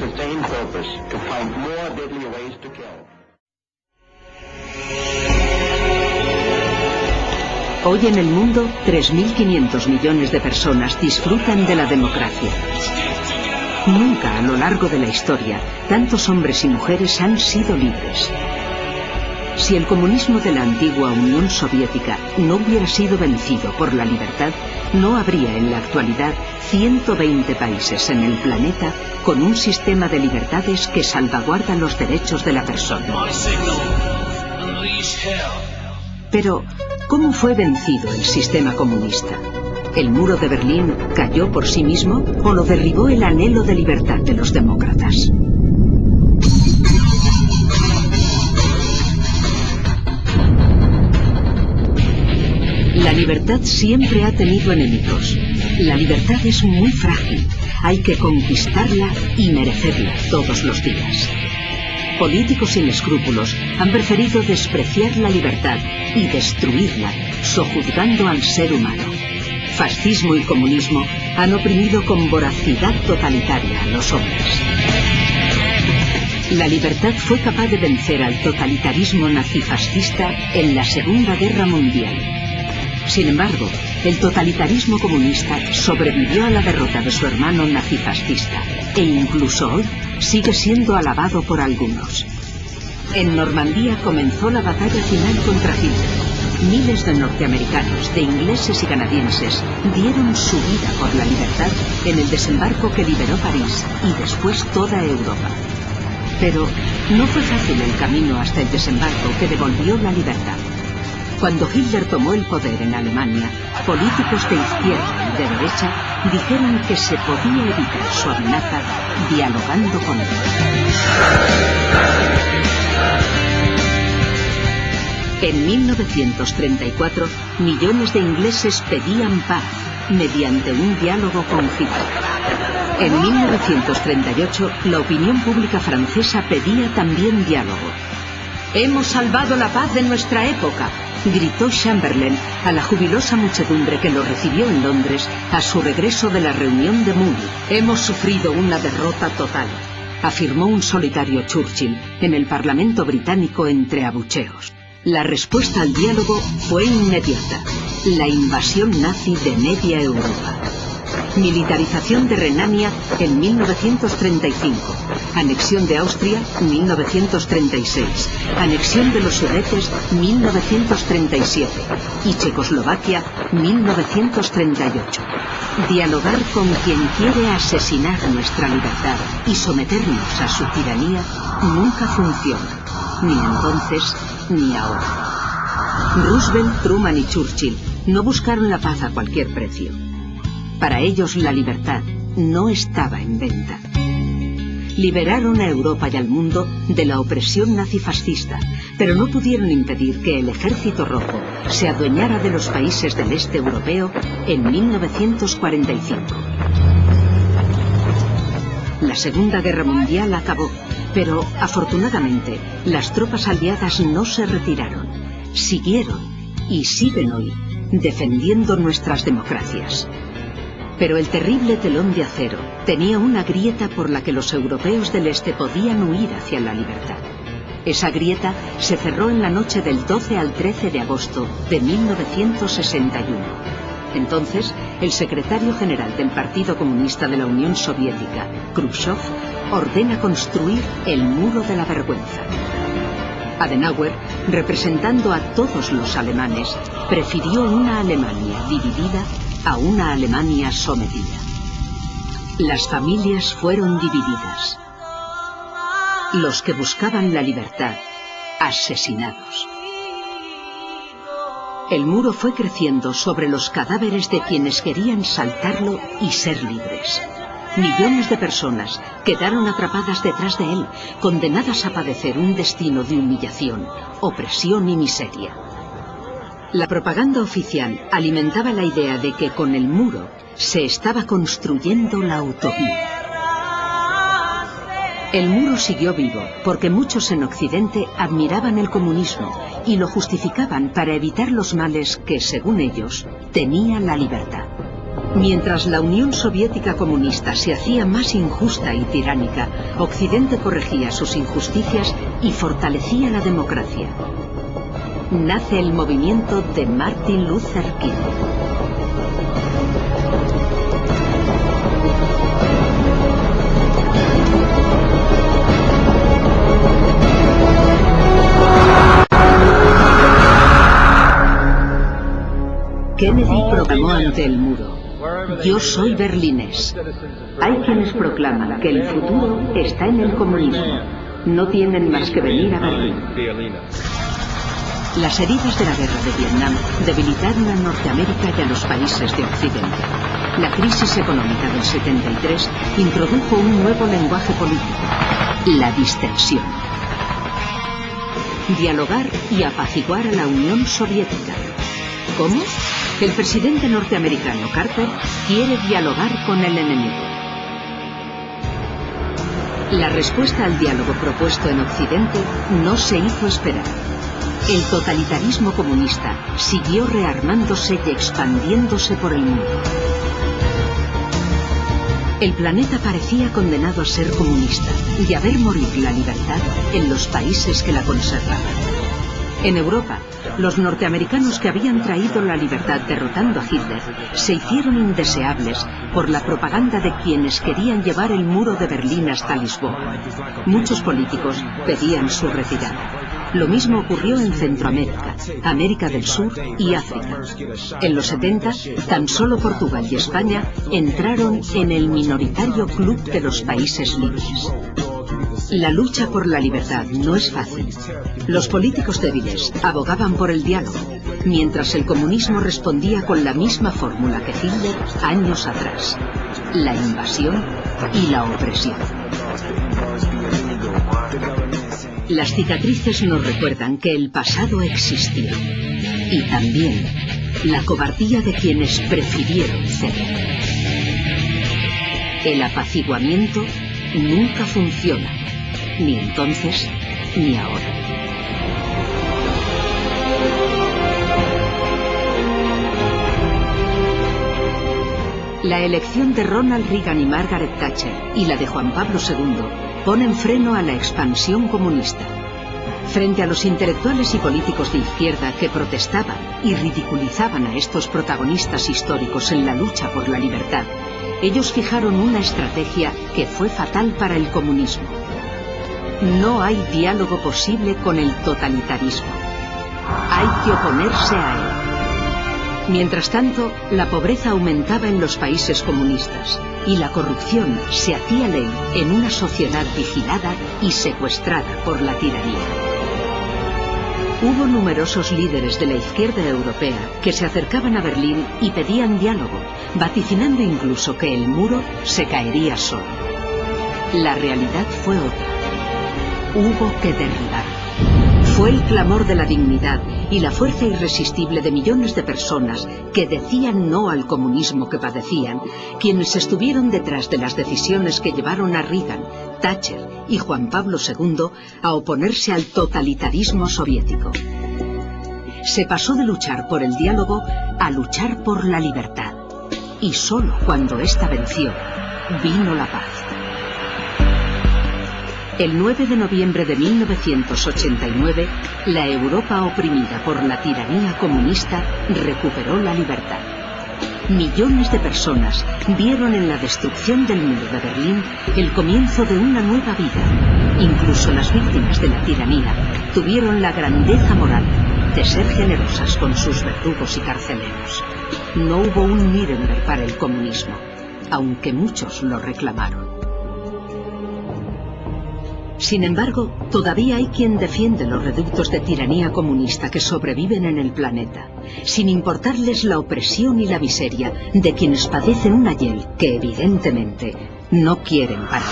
sustained purpose to find more deadly ways to kill. Hoy en el mundo, 3.500 millones de personas disfrutan de la democracia. Nunca a lo largo de la historia, tantos hombres y mujeres han sido libres. Si el comunismo de la antigua Unión Soviética no hubiera sido vencido por la libertad, no habría en la actualidad 120 países en el planeta con un sistema de libertades que salvaguarda los derechos de la persona. Pero, ¿cómo fue vencido el sistema comunista? ¿El muro de Berlín cayó por sí mismo o lo derribó el anhelo de libertad de los demócratas? La libertad siempre ha tenido enemigos. La libertad es muy frágil. Hay que conquistarla y merecerla todos los días. Políticos sin escrúpulos han preferido despreciar la libertad y destruirla, sojuzgando al ser humano. Fascismo y comunismo han oprimido con voracidad totalitaria a los hombres. La libertad fue capaz de vencer al totalitarismo nazifascista en la Segunda Guerra Mundial. Sin embargo, el totalitarismo comunista sobrevivió a la derrota de su hermano nazifascista e incluso hoy sigue siendo alabado por algunos. En Normandía comenzó la batalla final contra Hitler. Miles de norteamericanos, de ingleses y canadienses dieron su vida por la libertad en el desembarco que liberó París y después toda Europa. Pero no fue fácil el camino hasta el desembarco que devolvió la libertad. Cuando Hitler tomó el poder en Alemania, políticos de izquierda y de derecha dijeron que se podía evitar su amenaza dialogando con él. En 1934, millones de ingleses pedían paz mediante un diálogo con Hitler. En 1938, la opinión pública francesa pedía también diálogo. «Hemos salvado la paz de nuestra época», gritó Chamberlain a la jubilosa muchedumbre que lo recibió en Londres a su regreso de la reunión de Múnich. «Hemos sufrido una derrota total», afirmó un solitario Churchill en el Parlamento británico entre abucheos. La respuesta al diálogo fue inmediata: la invasión nazi de media Europa. Militarización de Renania en 1935, anexión de Austria 1936, anexión de los Sudetes 1937 y Checoslovaquia 1938. Dialogar con quien quiere asesinar nuestra libertad y someternos a su tiranía nunca funciona, ni entonces ni ahora. Roosevelt, Truman y Churchill no buscaron la paz a cualquier precio. Para ellos la libertad no estaba en venta. Liberaron a Europa y al mundo de la opresión nazifascista, pero no pudieron impedir que el Ejército Rojo se adueñara de los países del este europeo en 1945. La Segunda Guerra Mundial acabó, pero afortunadamente las tropas aliadas no se retiraron. Siguieron y siguen hoy defendiendo nuestras democracias. Pero el terrible telón de acero tenía una grieta por la que los europeos del este podían huir hacia la libertad. Esa grieta se cerró en la noche del 12 al 13 de agosto de 1961. Entonces, el secretario general del Partido Comunista de la Unión Soviética, Khrushchev, ordena construir el Muro de la Vergüenza. Adenauer, representando a todos los alemanes, prefirió una Alemania dividida a una Alemania sometida. Las familias fueron divididas. Los que buscaban la libertad, asesinados. El muro fue creciendo sobre los cadáveres de quienes querían saltarlo y ser libres. Millones de personas quedaron atrapadas detrás de él, condenadas a padecer un destino de humillación, opresión y miseria. La propaganda oficial alimentaba la idea de que con el muro se estaba construyendo la utopía. El muro siguió vivo porque muchos en Occidente admiraban el comunismo y lo justificaban para evitar los males que, según ellos, tenía la libertad. Mientras la Unión Soviética comunista se hacía más injusta y tiránica, Occidente corregía sus injusticias y fortalecía la democracia. Nace el movimiento de Martin Luther King. Kennedy proclamó ante el muro: "Yo soy berlinés". Hay quienes proclaman que el futuro está en el comunismo. No tienen más que venir a Berlín. Las heridas de la guerra de Vietnam debilitaron a Norteamérica y a los países de Occidente. La crisis económica del 73 introdujo un nuevo lenguaje político: la distensión. Dialogar y apaciguar a la Unión Soviética. ¿Cómo? El presidente norteamericano Carter quiere dialogar con el enemigo. La respuesta al diálogo propuesto en Occidente no se hizo esperar. El totalitarismo comunista siguió rearmándose y expandiéndose por el mundo. El planeta parecía condenado a ser comunista y a ver morir la libertad en los países que la conservaban. En Europa, los norteamericanos que habían traído la libertad derrotando a Hitler se hicieron indeseables por la propaganda de quienes querían llevar el muro de Berlín hasta Lisboa. Muchos políticos pedían su retirada. Lo mismo ocurrió en Centroamérica, América del Sur y África. En los 70, tan solo Portugal y España entraron en el minoritario club de los países libres. La lucha por la libertad no es fácil. Los políticos débiles abogaban por el diálogo, mientras el comunismo respondía con la misma fórmula que Hitler años atrás: la invasión y la opresión. Las cicatrices nos recuerdan que el pasado existió, y también la cobardía de quienes prefirieron ceder. El apaciguamiento nunca funciona, ni entonces ni ahora. La elección de Ronald Reagan y Margaret Thatcher y la de Juan Pablo II ponen freno a la expansión comunista. Frente a los intelectuales y políticos de izquierda que protestaban y ridiculizaban a estos protagonistas históricos en la lucha por la libertad, ellos fijaron una estrategia que fue fatal para el comunismo. No hay diálogo posible con el totalitarismo. Hay que oponerse a él. Mientras tanto, la pobreza aumentaba en los países comunistas y la corrupción se hacía ley en una sociedad vigilada y secuestrada por la tiranía. Hubo numerosos líderes de la izquierda europea que se acercaban a Berlín y pedían diálogo, vaticinando incluso que el muro se caería solo. La realidad fue otra. Hubo que derribar. Fue el clamor de la dignidad y la fuerza irresistible de millones de personas que decían no al comunismo que padecían, quienes estuvieron detrás de las decisiones que llevaron a Reagan, Thatcher y Juan Pablo II a oponerse al totalitarismo soviético. Se pasó de luchar por el diálogo a luchar por la libertad. Y solo cuando ésta venció, vino la paz. El 9 de noviembre de 1989, la Europa oprimida por la tiranía comunista recuperó la libertad. Millones de personas vieron en la destrucción del muro de Berlín el comienzo de una nueva vida. Incluso las víctimas de la tiranía tuvieron la grandeza moral de ser generosas con sus verdugos y carceleros. No hubo un Nuremberg para el comunismo, aunque muchos lo reclamaron. Sin embargo, todavía hay quien defiende los reductos de tiranía comunista que sobreviven en el planeta, sin importarles la opresión y la miseria de quienes padecen un ayer que evidentemente no quieren para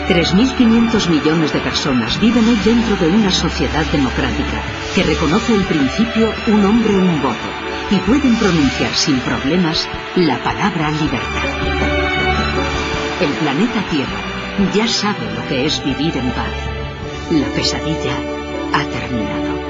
ellos. 3.500 millones de personas viven hoy dentro de una sociedad democrática que reconoce el principio un hombre, un voto, y pueden pronunciar sin problemas la palabra libertad. El planeta Tierra ya sabe lo que es vivir en paz. La pesadilla ha terminado.